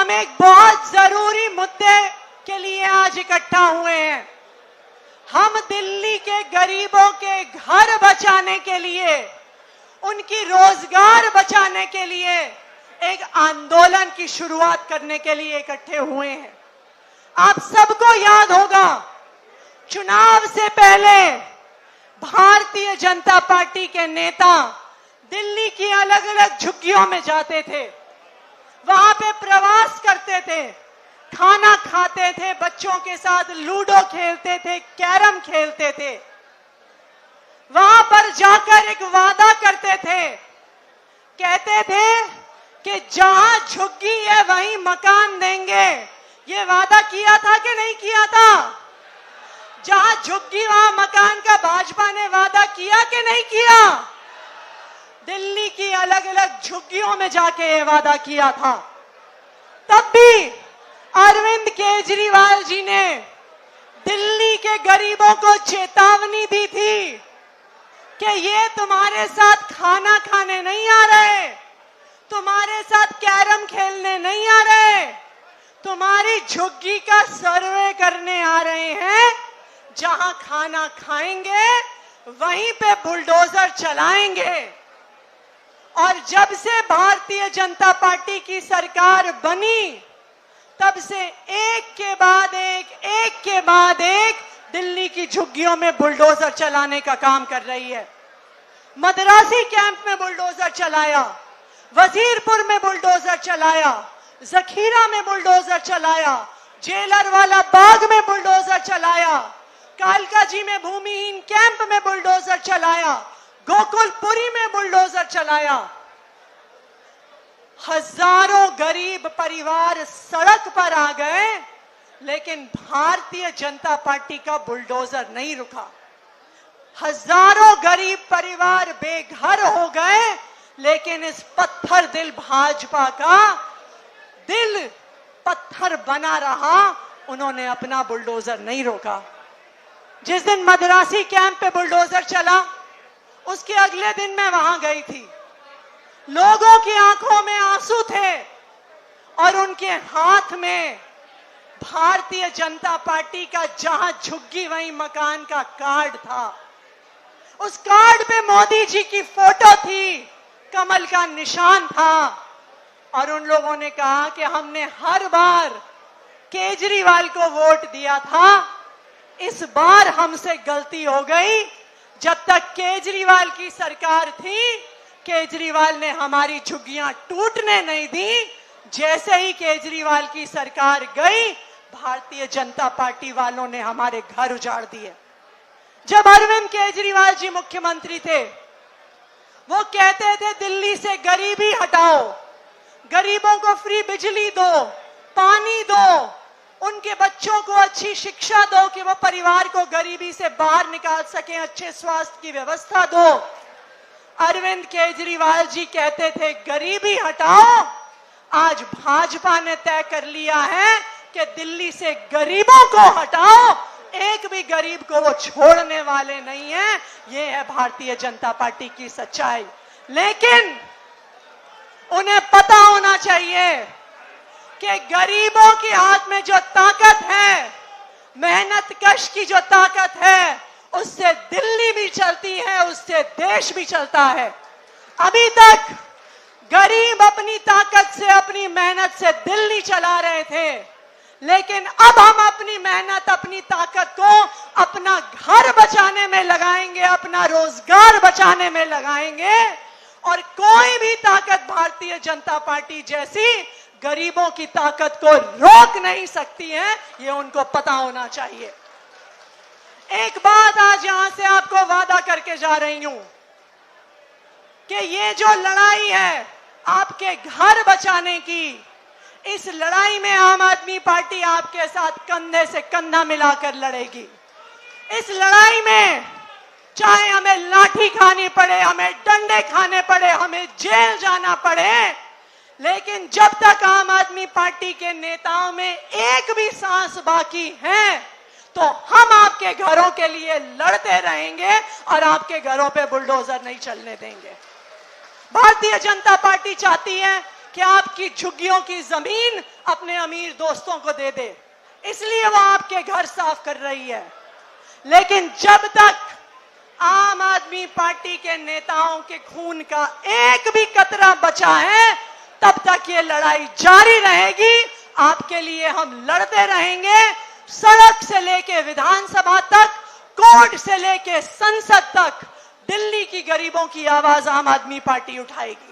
हम एक बहुत जरूरी मुद्दे के लिए आज इकट्ठा हुए हैं। हम दिल्ली के गरीबों के घर बचाने के लिए, उनकी रोजगार बचाने के लिए एक आंदोलन की शुरुआत करने के लिए इकट्ठे हुए हैं। आप सबको याद होगा, चुनाव से पहले भारतीय जनता पार्टी के नेता दिल्ली की अलग अलग झुग्गियों में जाते थे, वहां पे प्रवास करते थे, खाना खाते थे, बच्चों के साथ लूडो खेलते थे, कैरम खेलते थे। वहां पर जाकर एक वादा करते थे, कहते थे कि जहां झुग्गी है वहीं मकान देंगे। ये वादा किया था कि नहीं किया था? जहां झुग्गी वहां मकान का भाजपा ने वादा किया कि नहीं किया? दिल्ली की अलग अलग झुग्गियों में जाके ये वादा किया था। तब भी अरविंद केजरीवाल जी ने दिल्ली के गरीबों को चेतावनी दी थी कि ये तुम्हारे साथ खाना खाने नहीं आ रहे, तुम्हारे साथ कैरम खेलने नहीं आ रहे, तुम्हारी झुग्गी का सर्वे करने आ रहे हैं। जहां खाना खाएंगे वहीं पे बुलडोजर चलाएंगे। और जब से भारतीय जनता पार्टी की सरकार बनी, तब से एक के बाद एक दिल्ली की झुग्गियों में बुलडोजर चलाने का काम कर रही है। मद्रासी कैंप में बुलडोजर चलाया, वजीरपुर में बुलडोजर चलाया, जखीरा में बुलडोजर चलाया, जेलर वाला बाग में बुलडोजर चलाया, कालकाजी में भूमिहीन कैंप में बुलडोजर चलाया, गोकुलपुरी में बुलडोजर चलाया। हजारों गरीब परिवार सड़क पर आ गए, लेकिन भारतीय जनता पार्टी का बुलडोजर नहीं रुका। हजारों गरीब परिवार बेघर हो गए, लेकिन इस पत्थर दिल भाजपा का दिल पत्थर बना रहा, उन्होंने अपना बुलडोजर नहीं रोका। जिस दिन मद्रासी कैंप पे बुलडोजर चला, उसके अगले दिन मैं वहां गई थी। लोगों की आंखों में आंसू थे और उनके हाथ में भारतीय जनता पार्टी का जहां झुग्गी वहीं मकान का कार्ड था। उस कार्ड पे मोदी जी की फोटो थी, कमल का निशान था, और उन लोगों ने कहा कि हमने हर बार केजरीवाल को वोट दिया था, इस बार हमसे गलती हो गई। जब तक केजरीवाल की सरकार थी, केजरीवाल ने हमारी झुग्गियां टूटने नहीं दी। जैसे ही केजरीवाल की सरकार गई, भारतीय जनता पार्टी वालों ने हमारे घर उजाड़ दिए। जब अरविंद केजरीवाल जी मुख्यमंत्री थे, वो कहते थे दिल्ली से गरीबी हटाओ, गरीबों को फ्री बिजली दो, पानी दो, उनके बच्चों को अच्छी शिक्षा दो कि वो परिवार को गरीबी से बाहर निकाल सकें, अच्छे स्वास्थ्य की व्यवस्था दो। अरविंद केजरीवाल जी कहते थे गरीबी हटाओ। आज भाजपा ने तय कर लिया है कि दिल्ली से गरीबों को हटाओ, एक भी गरीब को वो छोड़ने वाले नहीं है। ये है भारतीय जनता पार्टी की सच्चाई। लेकिन उन्हें पता होना चाहिए कि गरीबों के हाथ में जो ताकत है, मेहनत कश की जो ताकत है, उससे दिल्ली भी चलती है, उससे देश भी चलता है। अभी तक गरीब अपनी ताकत से, अपनी मेहनत से दिल्ली चला रहे थे, लेकिन अब हम अपनी मेहनत, अपनी ताकत को अपना घर बचाने में लगाएंगे, अपना रोजगार बचाने में लगाएंगे। और कोई भी ताकत भारतीय जनता पार्टी जैसी गरीबों की ताकत को रोक नहीं सकती है, ये उनको पता होना चाहिए। एक बात आज यहां से आपको वादा करके जा रही हूं कि ये जो लड़ाई है आपके घर बचाने की, इस लड़ाई में आम आदमी पार्टी आपके साथ कंधे से कंधा मिलाकर लड़ेगी। इस लड़ाई में चाहे हमें लाठी खानी पड़े, हमें डंडे खाने पड़े, हमें जेल जाना पड़े, लेकिन जब तक आम आदमी पार्टी के नेताओं में एक भी सांस बाकी है, तो हम आपके घरों के लिए लड़ते रहेंगे और आपके घरों पे बुलडोजर नहीं चलने देंगे। भारतीय जनता पार्टी चाहती है कि आपकी झुग्गियों की जमीन अपने अमीर दोस्तों को दे दे, इसलिए वो आपके घर साफ कर रही है। लेकिन जब तक आम आदमी पार्टी के नेताओं के खून का एक भी कतरा बचा है, तब तक ये लड़ाई जारी रहेगी। आपके लिए हम लड़ते रहेंगे, सड़क से लेके विधानसभा तक, कोर्ट से लेके संसद तक। दिल्ली की गरीबों की आवाज आम आदमी पार्टी उठाएगी।